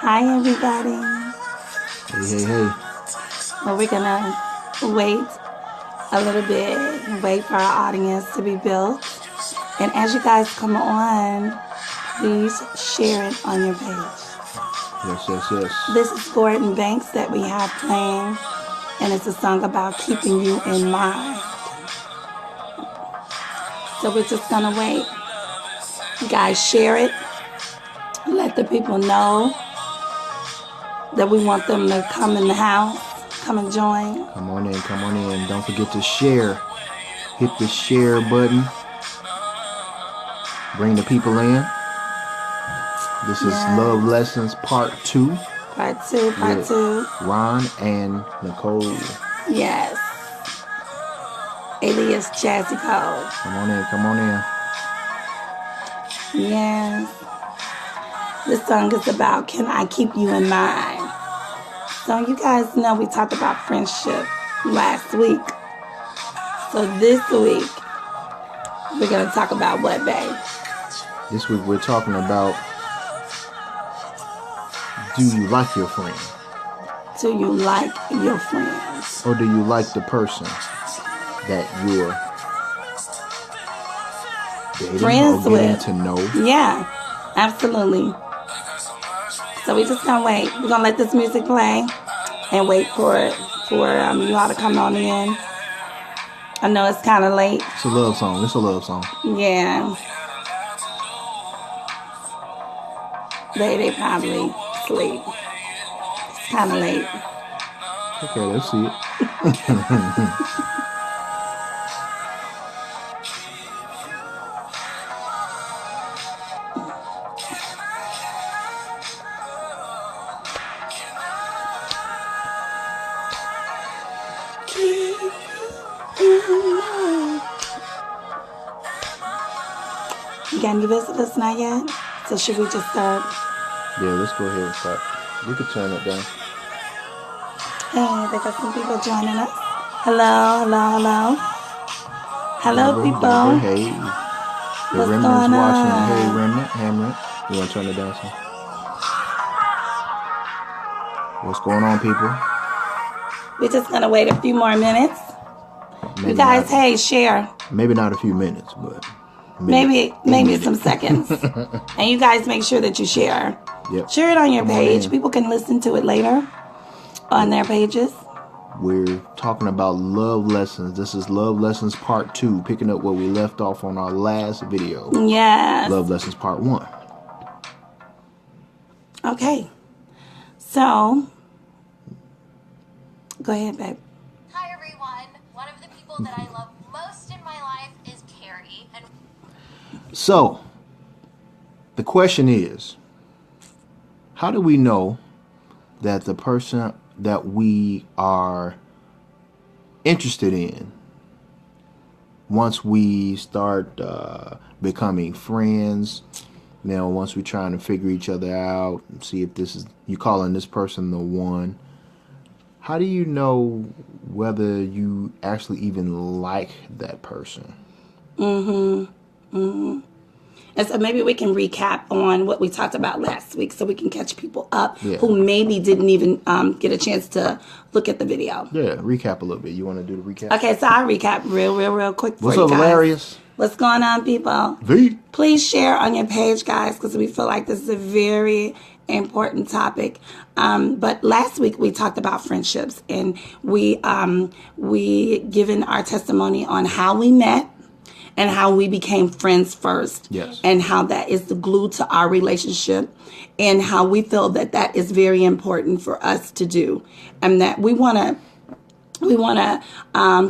Hi, everybody. Hey. Well, we're gonna wait a little bit and wait for our audience to be built. And as you guys come on, please share it on your page. Yes. This is Gordon Banks that we have playing, and it's a song about keeping you in mind. So we're just gonna wait. You guys share it. Let the people know that we want them to come in the house, come and join. Come on in. Don't forget to share. Hit the share button. Bring the people in. This is Love Lessons Part 2. Part two. Ron and Nicole. Yes. Alias Jazzy Cole. Come on in. Yes. This song is about Can I Keep You in Mind? So you guys know we talked about friendship last week. So this week, we're going to talk about what, babe? This week we're talking about, do you like your friend? Do you like your friends? Or do you like the person that you're dating friends or getting with? to know? Yeah, absolutely. So we just gonna wait. We're gonna let this music play and wait for you all to come on in. I know it's kind of late. It's a love song. Yeah. They probably sleep. It's kind of late. Okay, let's see it. You got any visitors not yet? So should we just start? Yeah, let's go ahead and start. You can turn it down. Hey, they got some people joining us. Hello. Hello, people. Hey. The What's Remnant's going watching. on? Hey, Hamlet. You want to turn it down some? What's going on, people? We're just going to wait a few more minutes. You guys, hey, share. Maybe not a few minutes, but maybe some seconds. And you guys make sure that you share. Yep. Share it on your page. People can listen to it later on their pages. We're talking about love lessons. This is Love Lessons Part 2, picking up where we left off on our last video. Yes. Love Lessons Part 1. Okay. So, go ahead, babe. Hi, everyone. One of the people that I love most in my life is Carrie. So, the question is, how do we know that the person that we are interested in, once we start becoming friends, once we're trying to figure each other out, see if this is, you calling this person the one, how do you know whether you actually even like that person? And so maybe we can recap on what we talked about last week so we can catch people up who maybe didn't even get a chance to look at the video. Yeah, recap a little bit. You want to do the recap? Okay, so I'll recap real quick for What's you up, guys. Hilarious? What's going on, people? V. Please share on your page, guys, because we feel like this is a very important topic. But last week we talked about friendships, and we given our testimony on how we met and how we became friends first. Yes. And how that is the glue to our relationship, and how we feel that that is very important for us to do, and that we want to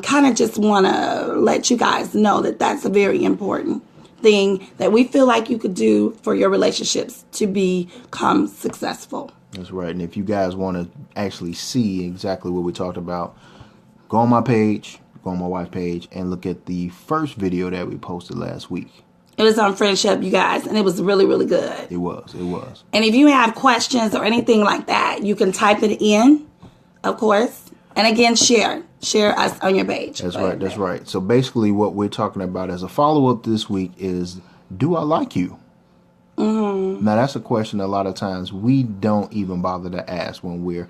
kind of just want to let you guys know that that's a very important thing that we feel like you could do for your relationships to become successful. That's right. And if you guys want to actually see exactly what we talked about, go on my page, go on my wife's page, and look at the first video that we posted last week. It was on friendship, you guys, and it was really good. It was. And if you have questions or anything like that, you can type it in, of course. And again, share us on your page. That's right. So basically what we're talking about as a follow-up this week is, do I like you? Now, that's a question a lot of times we don't even bother to ask when we're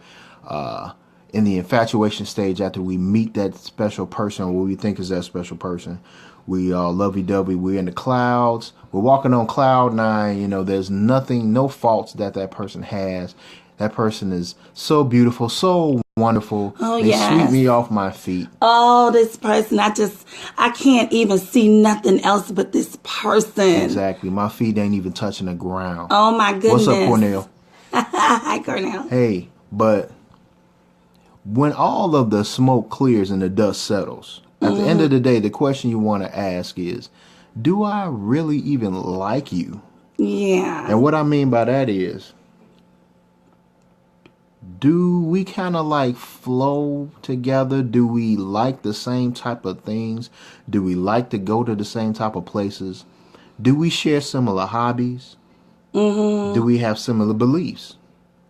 in the infatuation stage after we meet that special person or what we think is that special person. We lovey-dovey. We're in the clouds. We're walking on cloud nine. There's nothing, no faults that person has. That person is so beautiful, so wonderful. Oh, they yes. sweep me off my feet. Oh, this person, I can't even see nothing else but this person. Exactly. My feet ain't even touching the ground. Oh, my goodness. What's up, Cornell? Hi, Cornell. Hey, but when all of the smoke clears and the dust settles, at the end of the day, the question you want to ask is, do I really even like you? Yeah. And what I mean by that is, do we kind of like flow together? Do we like the same type of things? Do we like to go to the same type of places? Do we share similar hobbies? Do we have similar beliefs?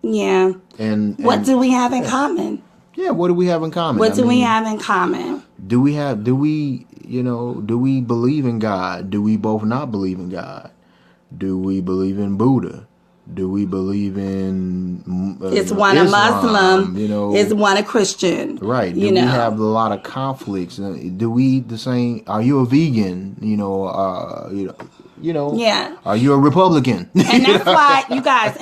Yeah. And what do we have in common? Yeah, what do we have in common? What do we have in common? Do we believe in God? Do we both not believe in God? Do we believe in Buddha? Do we believe in is one Islam, a Muslim? Is one a Christian? Right. Do we have a lot of conflicts? Do we eat the same? Are you a vegan? Yeah. Are you a Republican? And that's why, you guys,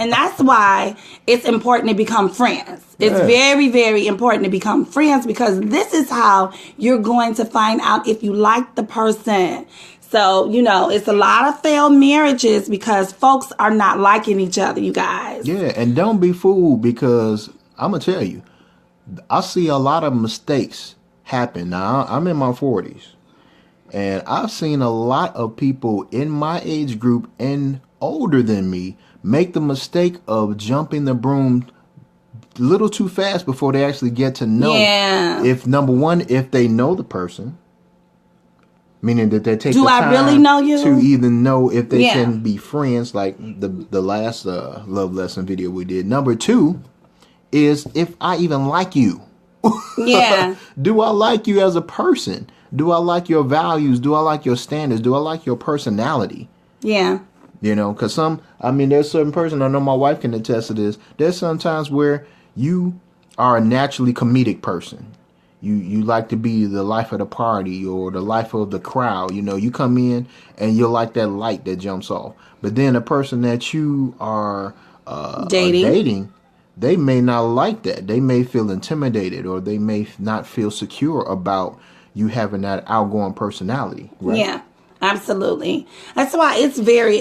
it's important to become friends. It's very, very important to become friends because this is how you're going to find out if you like the person. So, it's a lot of failed marriages because folks are not liking each other, you guys. Yeah, and don't be fooled because I'm going to tell you, I see a lot of mistakes happen. Now, I'm in my 40s, and I've seen a lot of people in my age group and older than me make the mistake of jumping the broom a little too fast before they actually get to know if, number one, if they know the person. Meaning that they take the time really know you? to even know if they can be friends, like the last love lesson video we did. Number two is if I even like you. Yeah. Do I like you as a person? Do I like your values? Do I like your standards? Do I like your personality? Yeah. Because there's certain person, I know my wife can attest to this. There's sometimes where you are a naturally comedic person. You like to be the life of the party or the life of the crowd. You come in and you're like that light that jumps off. But then a person that you are dating, they may not like that. They may feel intimidated or they may not feel secure about you having that outgoing personality. Right? Yeah. Absolutely. That's why it's very,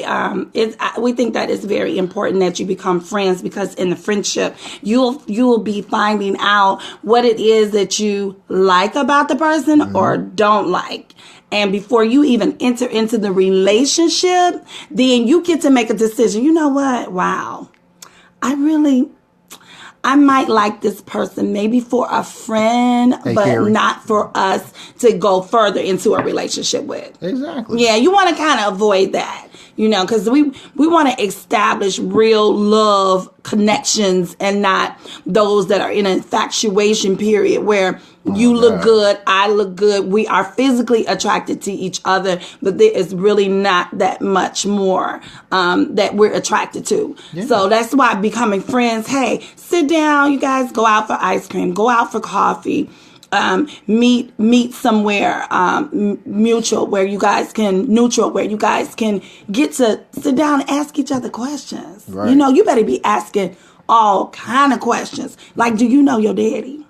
we think that it's very important that you become friends because in the friendship, you'll be finding out what it is that you like about the person or don't like. And before you even enter into the relationship, then you get to make a decision. You know what? Wow. I might like this person maybe for a friend, but Carrie. not for us to go further into a relationship with. Exactly. Yeah, you want to kind of avoid that, because we want to establish real love connections and not those that are in an infatuation period where you look good, I look good, we are physically attracted to each other, but there is really not that much more that we're attracted to. Yeah. So that's why becoming friends, hey, sit down, you guys, go out for ice cream, go out for coffee, meet somewhere neutral where you guys can get to sit down and ask each other questions. Right. You better be asking all kind of questions. Like, do you know your daddy?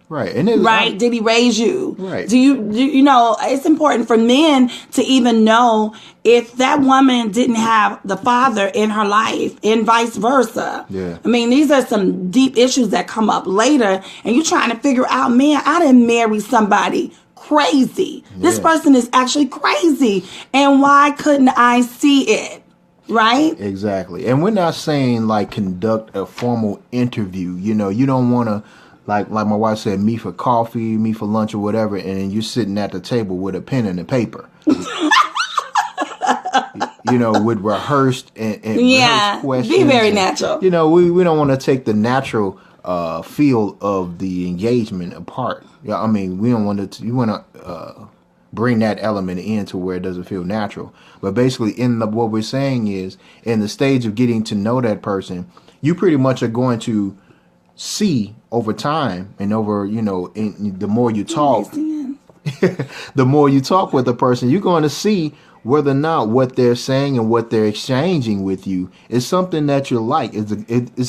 Right. Right. Did he raise you? Right. Do you it's important for men to even know if that woman didn't have the father in her life and vice versa. Yeah. These are some deep issues that come up later and you're trying to figure out, man, I didn't marry somebody crazy. Yeah. This person is actually crazy. And why couldn't I see it? Right? Exactly. And we're not saying like conduct a formal interview. You don't want to like my wife said, meet for coffee, meet for lunch or whatever, and you're sitting at the table with a pen and a paper. With rehearsed and rehearsed questions. Be very natural. We don't want to take the natural feel of the engagement apart. We don't want to. You want to bring that element into where it doesn't feel natural. But basically, what we're saying is, in the stage of getting to know that person, you pretty much are going to see over time and over, the more you talk, the more you talk with the person, you're going to see whether or not what they're saying and what they're exchanging with you is something that you like. Is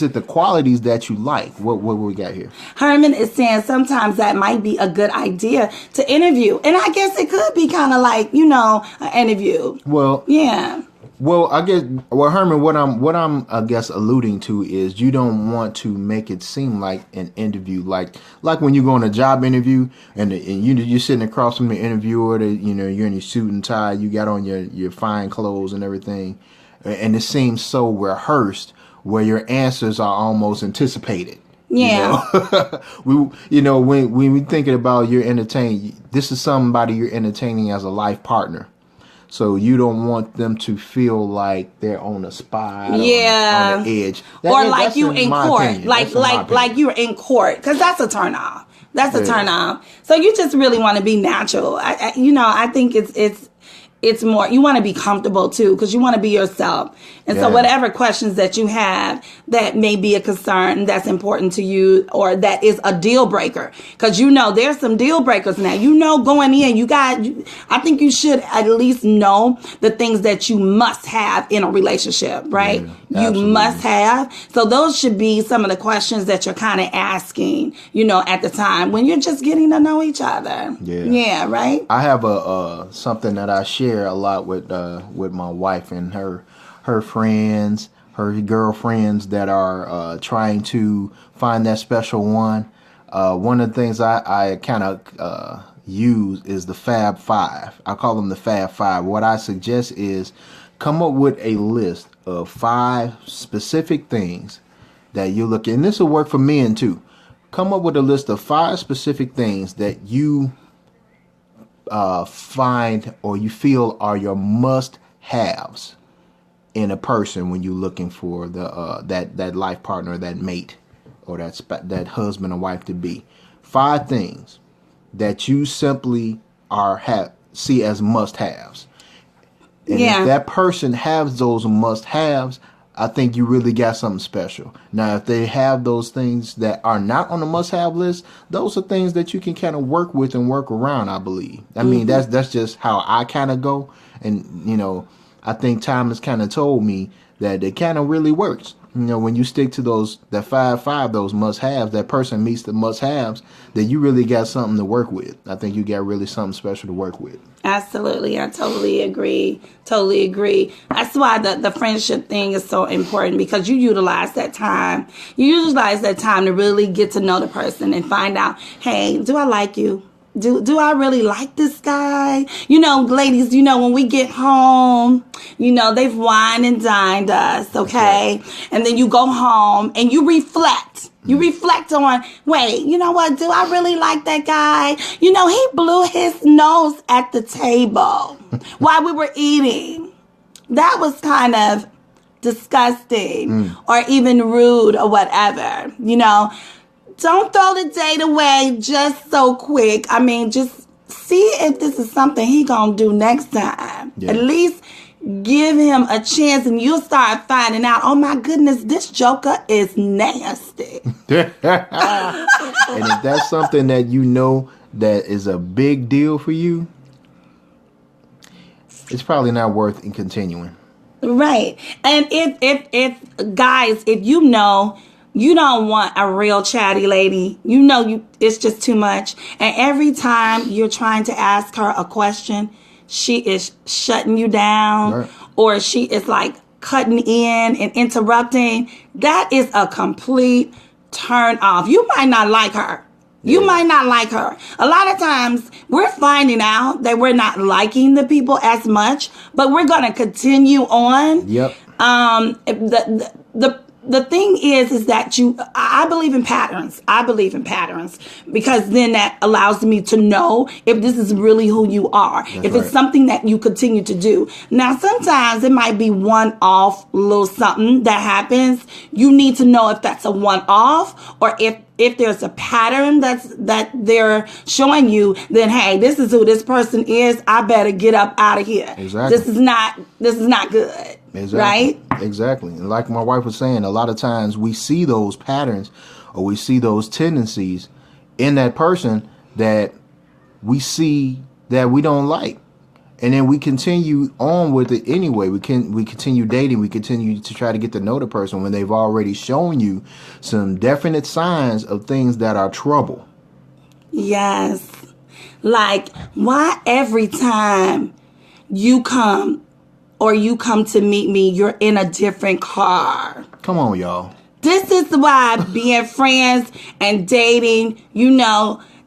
it the qualities that you like? What we got here? Herman is saying sometimes that might be a good idea to interview. And I guess it could be kind of like, an interview. Well, yeah. Well, Herman, what I'm I guess alluding to is you don't want to make it seem like an interview, like when you go on a job interview and you're sitting across from the interviewer, you're in your suit and tie, you got on your fine clothes and everything, and it seems so rehearsed where your answers are almost anticipated. Yeah. When we thinking about you're entertaining, this is somebody you're entertaining as a life partner. So you don't want them to feel like they're on a spot, on the edge, like you in court, like you're in court, because that's a turn off. That's a turn off. So you just really want to be natural. I think it's more, you want to be comfortable too, because you want to be yourself. And so whatever questions that you have that may be a concern that's important to you, or that is a deal breaker, because there's some deal breakers now. Going in, I think you should at least know the things that you must have in a relationship, right? Yeah, you must have. So those should be some of the questions that you're kind of asking, at the time when you're just getting to know each other. Yeah, right? I have something that I share a lot with my wife and her friends, her girlfriends that are trying to find that special one. One of the things I kind of use is the Fab Five. I call them the Fab Five. What I suggest is come up with a list of 5 specific things that you look at. And this will work for men too. Come up with a list of 5 specific things that you find or you feel are your must-haves in a person when you're looking for the that life partner, that mate, or that husband or wife to be. 5 things that you simply see as must-haves. And if that person has those must-haves, I think you really got something special. Now, if they have those things that are not on the must-have list, those are things that you can kind of work with and work around, I believe. I mean, that's just how I kind of go. And, I think time has kind of told me that it kind of really works. When you stick to that 5, those must-haves, that person meets the must-haves, then you really got something to work with. I think you got really something special to work with. Absolutely. I totally agree. That's why the friendship thing is so important, because you utilize that time. You utilize that time to really get to know the person and find out, hey, do I like you? Do I really like this guy? Ladies, when we get home, they've wined and dined us, okay? And then you go home and you reflect. You reflect on, wait, you know what? Do I really like that guy? He blew his nose at the table while we were eating. That was kind of disgusting or even rude or whatever, Don't throw the date away just so quick. I mean, just see if this is something he gonna do next time. Yeah. At least give him a chance, and you'll start finding out, oh my goodness, this joker is nasty. And if that's something that that is a big deal for you, it's probably not worth continuing. Right. And if guys, if you don't want a real chatty lady, it's just too much. And every time you're trying to ask her a question, she is shutting you down, right, or she is like cutting in and interrupting. That is a complete turn off. You might not like her. You might not like her. A lot of times we're finding out that we're not liking the people as much, but we're going to continue on. Yep. the thing is that I believe in patterns. I believe in patterns because then that allows me to know if this is really who you are. If it's something that you continue to do. Now, sometimes it might be one-off little something that happens. You need to know if that's a one-off or if there's a pattern that they're showing you, then hey, this is who this person is. I better get up out of here. Exactly. This is not good. Exactly. Right? Exactly. And like my wife was saying, a lot of times we see those patterns or we see those tendencies in that person that we see that we don't like. And then we continue on with it anyway. We continue dating. We continue to try to get to know the person when they've already shown you some definite signs of things that are trouble. Yes. Like, why every time you come to meet me, you're in a different car? Come on, y'all. This is why being friends and dating,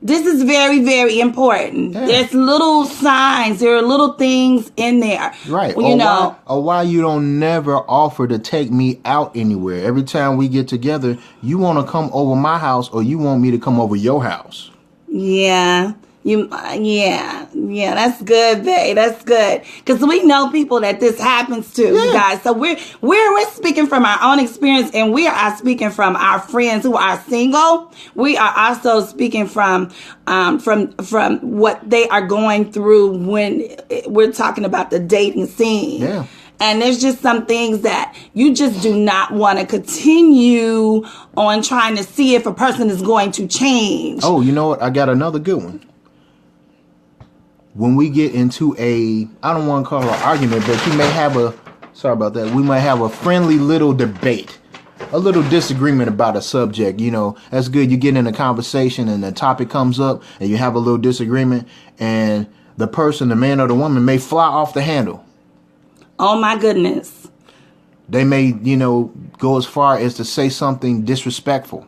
this is very, very important. Yeah. There's little signs. There are little things in there. Right. Or why you don't never offer to take me out anywhere. Every time we get together, you want to come over my house or you want me to come over your house. Yeah. Yeah, that's good, babe. That's good. Because we know people that this happens to, you guys. So we're speaking from our own experience, and we are speaking from our friends who are single. We are also speaking from what they are going through when we're talking about the dating scene. Yeah. And there's just some things that you just do not want to continue on trying to see if a person is going to change. Oh, you know what? I got another good one. When we get into I don't want to call it an argument, but we might have a friendly little debate, a little disagreement about a subject. That's good. You get in a conversation and the topic comes up and you have a little disagreement and the person, the man or the woman, may fly off the handle. Oh my goodness. They may, go as far as to say something disrespectful,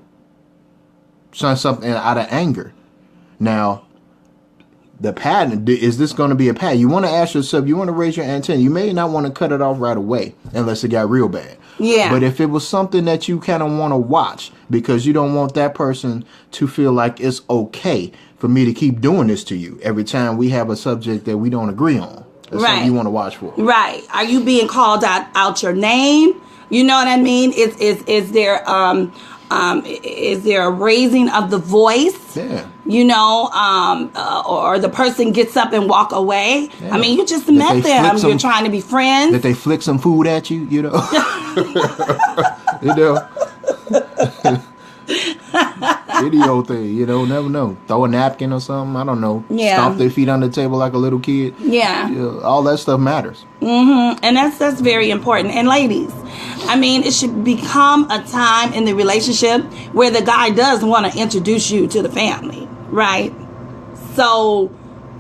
something out of anger. Now, the pattern, is this going to be a pattern? You want to ask yourself, you want to raise your antenna. You may not want to cut it off right away unless it got real bad. Yeah. But if it was something that you kind of want to watch because you don't want that person to feel like it's okay for me to keep doing this to you every time we have a subject that we don't agree on. That's something you want to watch for. Right. Are you being called out your name? You know what I mean? Is there a raising of the voice? Yeah. Or the person gets up and walk away. Yeah. I mean, you just met them. You're trying to be friends. That they flick some food at you, Any old thing, never know. Throw a napkin or something, I don't know. Yeah. Stomp their feet on the table like a little kid. Yeah. All that stuff matters. Mm-hmm. And that's very important. And ladies, I mean, it should become a time in the relationship where the guy does want to introduce you to the family, right? So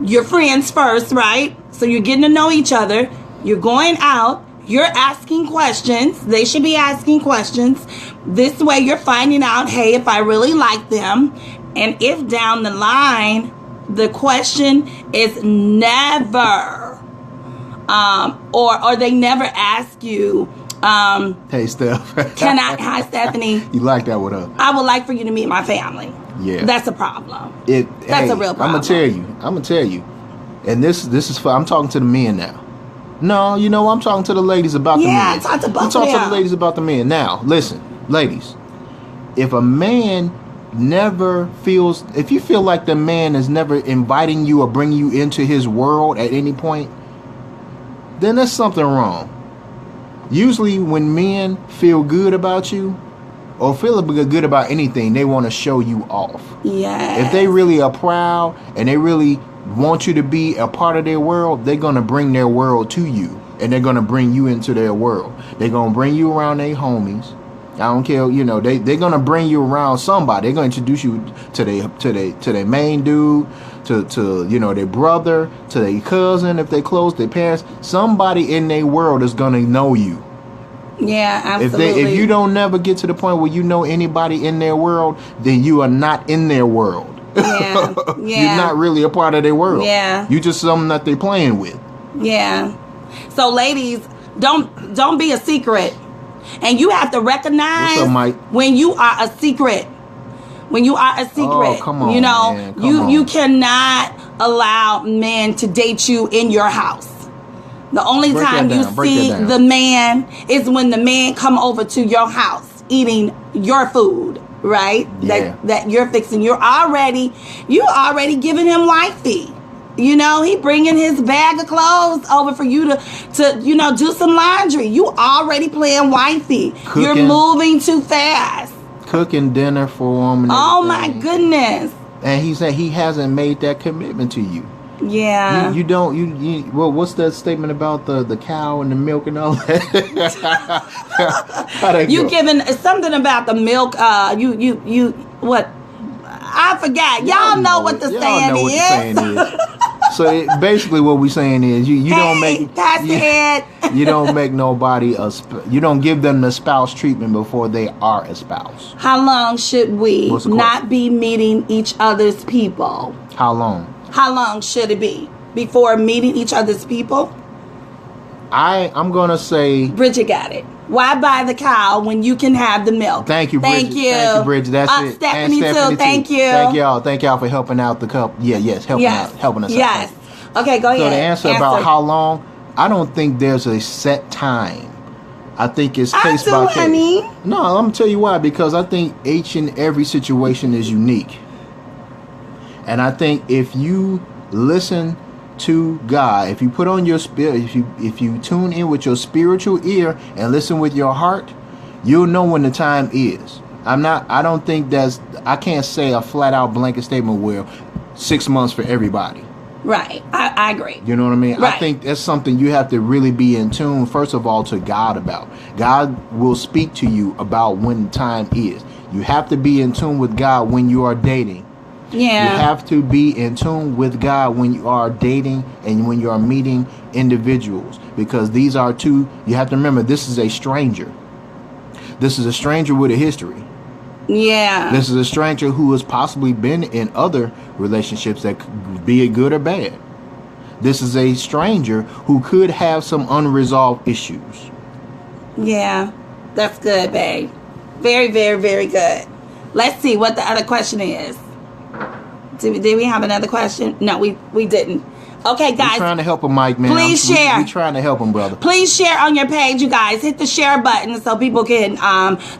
you're friends first, right? So you're getting to know each other. You're going out. You're asking questions. They should be asking questions. This way you're finding out, hey, if I really like them. And if down the line, the question is never, or they never ask you, hey, Steph. Hi, Stephanie. You like that with her? I would like for you to meet my family. Yeah. That's a problem. That's a real problem. I'm going to tell you. And this is I'm talking to the men now. No, I'm talking to the ladies about the men. Yeah, talk to both of them. I'm talking to the ladies about the men. Now, listen, ladies. If a man if you feel like the man is never inviting you or bringing you into his world at any point, then there's something wrong. Usually when men feel good about you or feel good about anything, they want to show you off. Yeah. If they really are proud and they really want you to be a part of their world, they're going to bring their world to you and they're going to bring you into their world. They're going to bring you around their homies. I don't care, they're going to bring you around somebody. They're going to introduce you to their main dude, to their brother, to their cousin, if they close, their parents. Somebody in their world is going to know you. Yeah, absolutely. If you don't never get to the point where you know anybody in their world, then you are not in their world. Yeah. You're not really a part of their world. Yeah. You just something that they're playing with. Yeah. So ladies, don't be a secret. And you have to recognize What's up, Mike? when you are a secret. When you are a secret, Oh, come on, you know, man. Come you on. cannot allow men to date you in your house. The only Break time that you down. Break see that down. the man is when the man come over to your house eating your food, right? Yeah. That you're fixing. You already giving him wifey. You know, he bringing his bag of clothes over for you to you know, do some laundry. You already playing wifey. You're Cooking. moving too fast. Cooking dinner for him. And Oh my everything. goodness. And he said he hasn't made that commitment to you. Yeah. You don't well, what's that statement about the cow and the milk and all that? How'd that You go? giving something about the milk, you what? I forgot. Y'all know what the saying know what is. the saying is. So basically, what we're saying is, you don't make Pastor Ed. you don't make nobody you don't give them the spouse treatment before they are a spouse. How long should we What's the not question? be meeting each other's people? How long? How long should it be before meeting each other's people? I'm gonna say. Bridget got it. Why buy the cow when you can have the milk? Thank you, Bridget. Thank you. Thank you, Bridget. That's it. Stephanie, And too. Thank you. Thank y'all for helping out the couple. Yes, helping us Yes. out. Okay, go ahead. So the answer about how long, I don't think there's a set time. I think it's case by case. honey. No, I'm gonna tell you why. Because I think each and every situation is unique, and I think if you listen to God, if you put on your spirit, if you tune in with your spiritual ear and listen with your heart, you'll know when the time is. I don't think I can't say a flat out blanket statement where 6 months for everybody. Right. I agree. You know what I mean? Right. I think that's something you have to really be in tune, first of all, to God about. God will speak to you about when the time is. You have to be in tune with God when you are dating. Yeah. You have to be in tune with God when you are dating and when you are meeting individuals. Because these are two, you have to remember, this is a stranger. This is a stranger with a history. Yeah. This is a stranger who has possibly been in other relationships that could be good or bad. This is a stranger who could have some unresolved issues. Yeah. That's good, babe. Very, very, very good. Let's see what the other question is. Did we have another question? No, we didn't. Okay, guys. We're trying to help him, Mike, man. Please share. We're trying to help him, brother. Please share on your page, you guys. Hit the share button so people can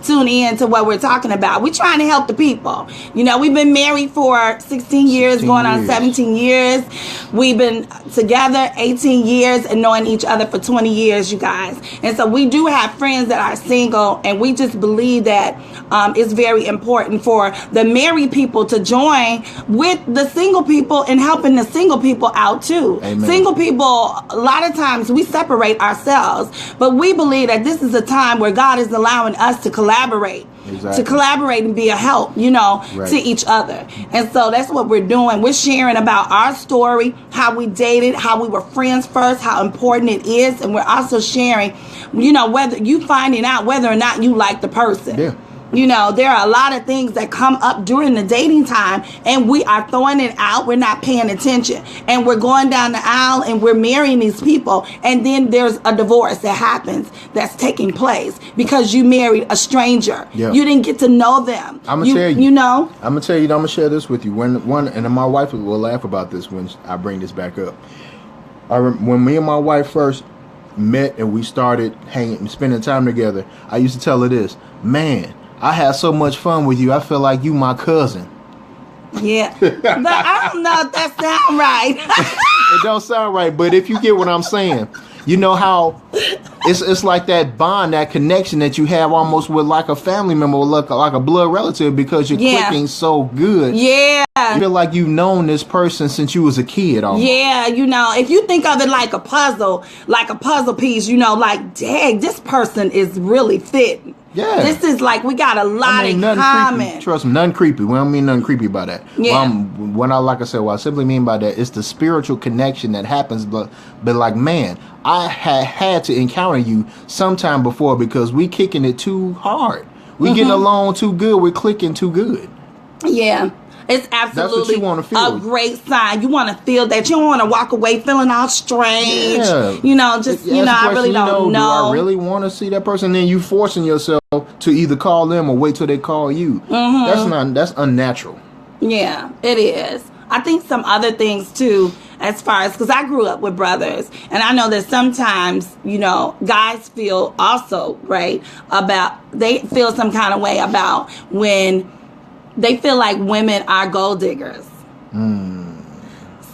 tune in to what we're talking about. We're trying to help the people. You know, we've been married for 16 years, 16 going on years. 17 years. We've been together 18 years and knowing each other for 20 years, you guys. And so we do have friends that are single, and we just believe that it's very important for the married people to join with the single people and helping the single people out too. Amen. Single people, a lot of times we separate ourselves, but we believe that this is a time where God is allowing us to collaborate. Exactly. To collaborate and be a help, you know, Right. to each other. And so that's what we're doing. We're sharing about our story, how we dated, how we were friends first, how important it is. And we're also sharing, you know, whether you finding out whether or not you like the person. Yeah. You know, there are a lot of things that come up during the dating time, and we are throwing it out. We're not paying attention. And we're going down the aisle and we're marrying these people. And then there's a divorce that happens that's taking place because you married a stranger. Yeah. You didn't get to know them. I'm going to tell you. You know? I'm going to tell you, I'm going to share this with you. And my wife will laugh about this when I bring this back up. When me and my wife first met and we started spending time together, I used to tell her this, man, I had so much fun with you. I feel like you my cousin. Yeah. But I don't know if that sounds right. It don't sound right, but if you get what I'm saying, you know how it's like that bond, that connection that you have almost with like a family member or like a blood relative because you're clicking so good. Yeah. You feel like you've known this person since you was a kid almost. Yeah, you know, if you think of it like a puzzle piece, you know, like, dang, this person is really fitting. Yeah. This is like, we got a lot in common. Creepy. Trust me, nothing creepy. We don't mean nothing creepy by that. Yeah. What I simply mean by that is the spiritual connection that happens. But like, man, I had to encounter you sometime before because we kicking it too hard. We getting along too good. We're clicking too good. Yeah. It's absolutely you wanna feel. a great sign. You want to feel that. You don't want to walk away feeling all strange. Yeah. You know, just, You ask the I question, really don't know. Do I really want to see that person? Then you forcing yourself to either call them or wait till they call you. That's unnatural. Yeah, it is. I think some other things too, as far as, because I grew up with brothers, and I know that sometimes, guys feel also, right, they feel some kind of way about when they feel like women are gold diggers.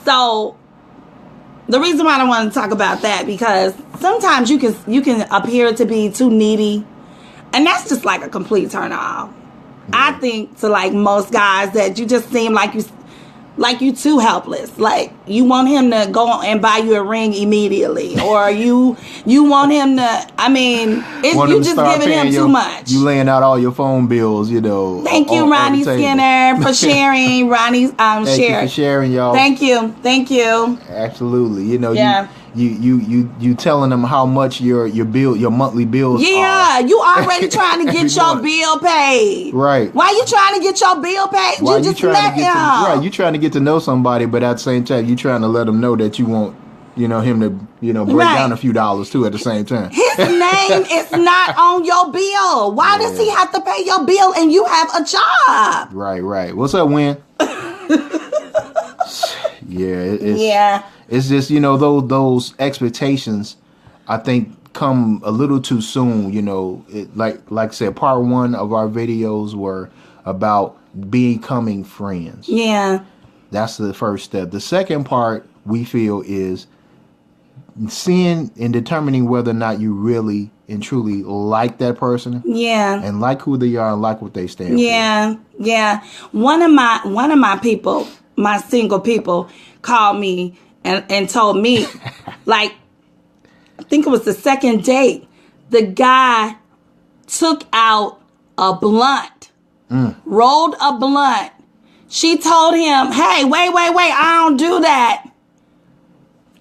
So the reason why I don't want to talk about that, because sometimes you can appear to be too needy, and that's just like a complete turn off. I think to like most guys that you just seem like you too helpless. Like you want him to go and buy you a ring immediately, or you want him to. I mean, you just giving him too much. You laying out all your phone bills, Thank you, Ronnie Skinner, for sharing. Ronnie's Thank you for sharing, y'all. Thank you. Absolutely. Yeah. You telling them how much your monthly bills are. Yeah, you already trying to get your bill paid. Right. Why you trying to get your bill paid? Why you just trying let to get right, you trying to get to know somebody, but at the same time you trying to let them know that you want him to break down a few dollars too at the same time. His name is not on your bill. Why does he have to pay your bill and you have a job? Right. What's up, Win? It's just, those expectations, I think, come a little too soon. Like I said, part one of our videos were about becoming friends. Yeah. That's the first step. The second part, we feel, is seeing and determining whether or not you really and truly like that person. Yeah. And like who they are and like what they stand for. Yeah. One of my people, my single people, called me and told me, like, I think it was the second date, the guy took out a blunt, rolled a blunt. She told him, hey, wait, I don't do that.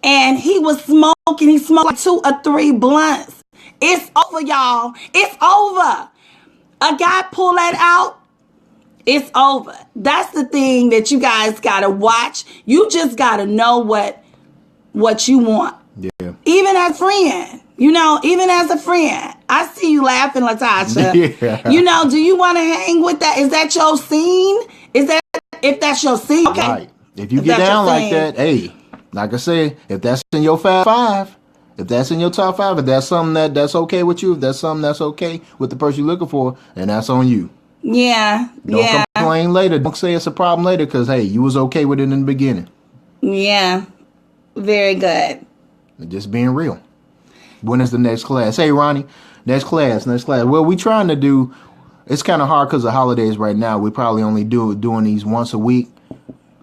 And he was smoking. He smoked like 2 or 3 blunts. It's over, y'all. It's over. A guy pull that out, it's over. That's the thing that you guys gotta watch. You just gotta know what you want. Yeah. Even as a friend. I see you laughing, Latasha. Yeah. Do you want to hang with that? Is that your scene? If that's your scene? Okay. Right. If you get down like that, hey, like I said, if that's in your five, if that's in your top 5, if that's something that's okay with you, if that's something that's okay with the person you're looking for, then that's on you. Yeah. Don't complain later. Don't say it's a problem later, because, hey, you was okay with it in the beginning. Yeah. Very good. Just being real. When is the next class? Hey, Ronnie, next class. Well, we trying to do, it's kind of hard because of holidays right now. We probably only doing these once a week.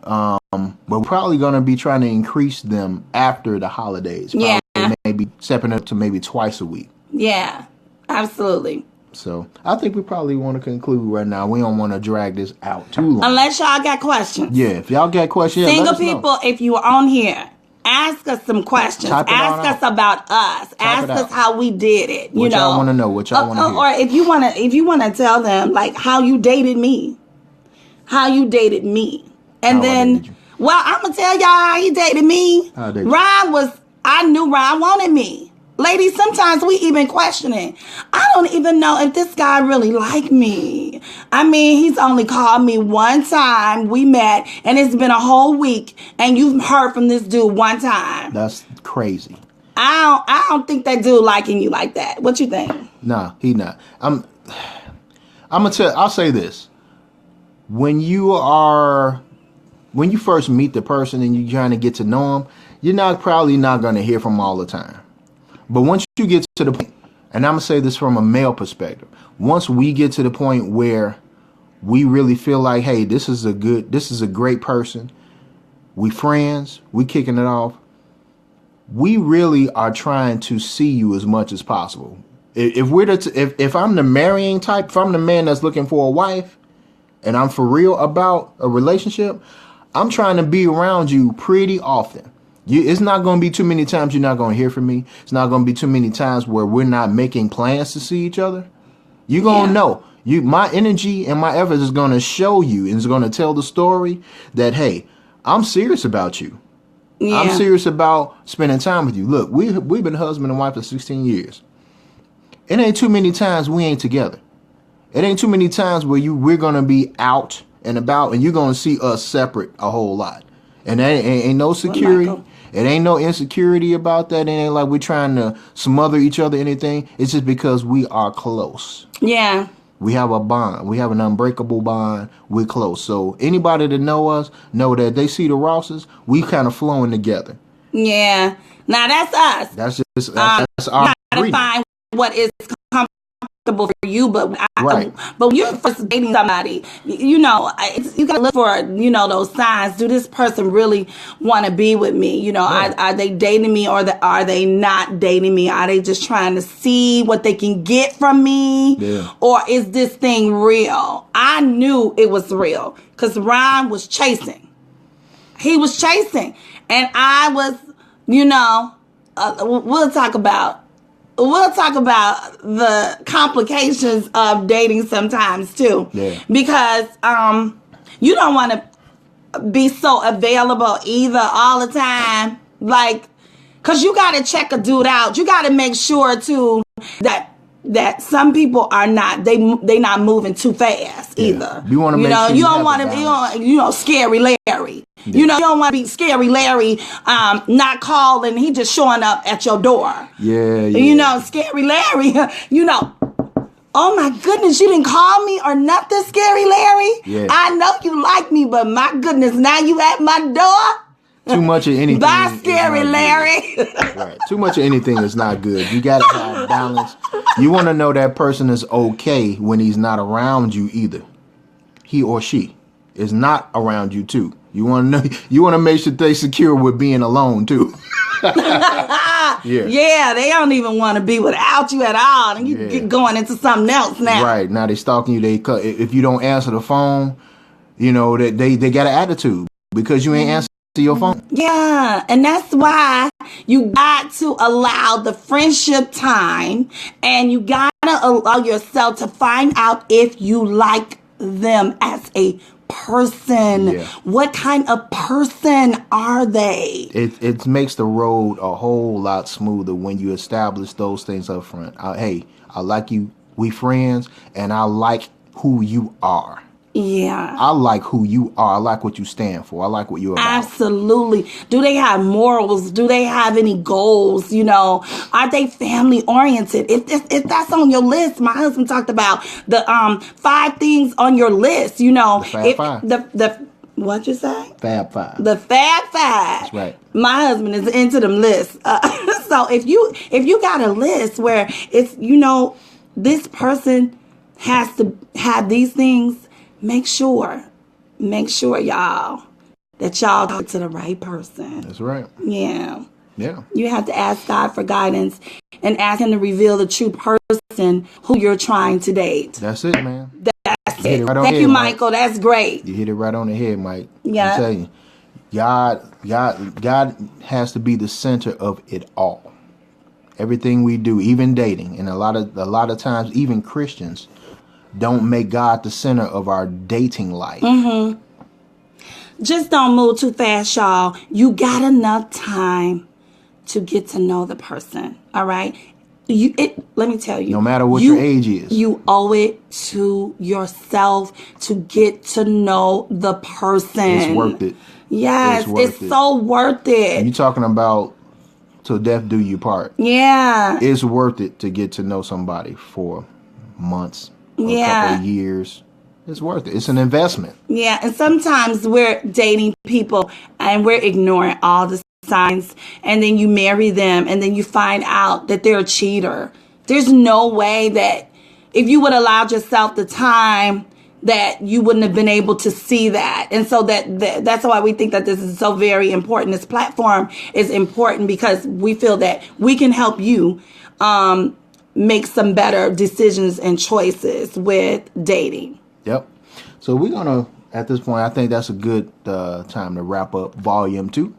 But we're probably going to be trying to increase them after the holidays. Probably maybe stepping up to maybe twice a week. Yeah, absolutely. So I think we probably want to conclude right now. We don't want to drag this out too long. Unless y'all got questions. Yeah, if y'all got questions, single people, if you are on here, ask us some questions. Ask us about us. Ask us how we did it. What y'all want to know? What y'all want to hear? Or if you want to tell them like how you dated me, and then I'm gonna tell y'all how he dated me. I knew Ron wanted me. Ladies, sometimes we even questioning. I don't even know if this guy really liked me. I mean, he's only called me one time. We met, and it's been a whole week, and you've heard from this dude one time. That's crazy. I don't think that dude liking you like that. What you think? Nah, he not. I'll say this. When you first meet the person and you're trying to get to know them, you're probably not going to hear from them all the time. But once you get to the point, and I'm going to say this from a male perspective, once we get to the point where we really feel like, hey, this is a great person, we friends, we kicking it off, we really are trying to see you as much as possible. If I'm the marrying type, if I'm the man that's looking for a wife, and I'm for real about a relationship, I'm trying to be around you pretty often. It's not going to be too many times you're not going to hear from me. It's not going to be too many times where we're not making plans to see each other. You're going to know. My energy and my efforts is going to show you and it's going to tell the story that, hey, I'm serious about you. Yeah. I'm serious about spending time with you. Look, we've been husband and wife for 16 years. It ain't too many times we ain't together. It ain't too many times where we're going to be out and about and you're going to see us separate a whole lot. And there ain't no security. Michael? It ain't no insecurity about that. It ain't like we're trying to smother each other or anything. It's just because we are close. Yeah. We have a bond. We have an unbreakable bond. We're close. So anybody that know us know that they see the Rosses, we kind of flowing together. Yeah. Now that's us. That's our You gotta ingredient. find what is comfortable for you, but Right. but when you're first dating somebody, you know, you gotta look for, you know, those signs. Do this person really want to be with me? You know, Right. are they dating me or are they not dating me? Are they just trying to see what they can get from me? Yeah. Or is this thing real? I knew it was real because Ron was chasing. He was chasing, and I was, you know, we'll talk about the complications of dating sometimes too. Yeah. Because you don't want to be so available either all the time. Like, cause you gotta check a dude out. You gotta make sure too that some people are not they not moving too fast Yeah. either. You wanna make sure you you don't have want a to balance. you know scary Larry. You know, you don't want to be scary Larry, not calling. He just showing up at your door. Yeah. You know, scary Larry. You know, oh my goodness, you didn't call me or nothing, scary Larry. Yeah. I know you like me, but my goodness, now you at my door. Too much of anything. Bye, is scary not Larry. good. Right. Too much of anything is not good. You gotta have balance. You want to know that person is okay when he's not around you either. He or she is not around you too. You want to know. You want to make sure they secure with being alone too. Yeah. Yeah, they don't even want to be without you at all, and you Yeah. get going into something else now. Right. Now they stalking you. If you don't answer the phone, you know that they got an attitude because you ain't answer your phone. Yeah, and that's why you got to allow the friendship time, and you got to allow yourself to find out if you like them as a person. Yeah. What kind of person are they? It makes the road a whole lot smoother when you establish those things up front. Hey, I like you. We friends, and I like who you are. Yeah. I like who you are. I like what you stand for. I like what you're about. Absolutely. Do they have morals? Do they have any goals? You know, are they family oriented? If that's on your list, my husband talked about the 5 things on your list. You know, The Fab Five. The what'd you say? Fab Five. The Fab Five. That's right. My husband is into them lists. So if you got a list where it's, you know, this person has to have these things, make sure y'all that y'all talk to the right person. That's right. Yeah. Yeah. You have to ask God for guidance and ask him to reveal the true person who you're trying to date. That's it, man. That's hit it. it right on Thank the you, head, Michael. That's great. You hit it right on the head, Mike. Yeah. I'm telling you, God has to be the center of it all. Everything we do, even dating, and a lot of times, even Christians don't make God the center of our dating life. Mm-hmm. Just don't move too fast, y'all. You got enough time to get to know the person. All right. Let me tell you. No matter what your age is. You owe it to yourself to get to know the person. It's worth it. Yes, it's so worth it. You talking about till death do you part. Yeah. It's worth it to get to know somebody for months, a couple of years. It's worth it. It's an investment. Yeah, and sometimes we're dating people and we're ignoring all the signs, and then you marry them and then you find out that they're a cheater. There's no way that if you would have allowed yourself the time that you wouldn't have been able to see that. And so that's why we think that this is so very important. This platform is important because we feel that we can help you make some better decisions and choices with dating. Yep. So we're going to, at this point, I think that's a good time to wrap up volume 2.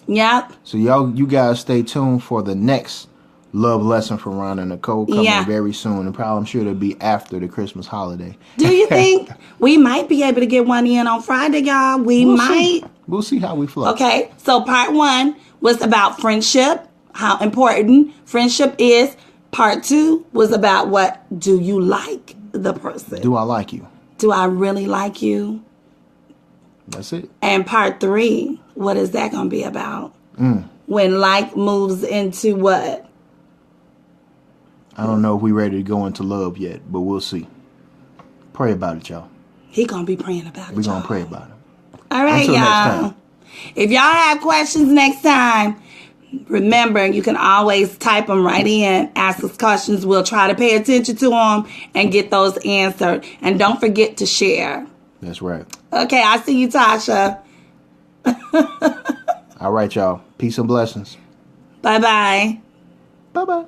Yep. So you guys stay tuned for the next love lesson from Ron and Nicole coming Yeah. very soon. And probably I'm sure it'll be after the Christmas holiday. Do you think we might be able to get one in on Friday, y'all? We'll might. see. We'll see how we flow. Okay, so part 1 was about friendship, how important friendship is. Part 2 was about what do you like the person? Do I like you? Do I really like you? That's it. And part 3, what is that going to be about? When like moves into what? I don't know if we're ready to go into love yet, but we'll see. Pray about it, y'all. He going to be praying about it, We're going y'all. to pray about it. All right, Until next y'all. time. If y'all have questions next time, remember, you can always type them right in. Ask us questions. We'll try to pay attention to them and get those answered. And don't forget to share. That's right. Okay, I see you, Tasha. All right, y'all. Peace and blessings. Bye-bye. Bye-bye.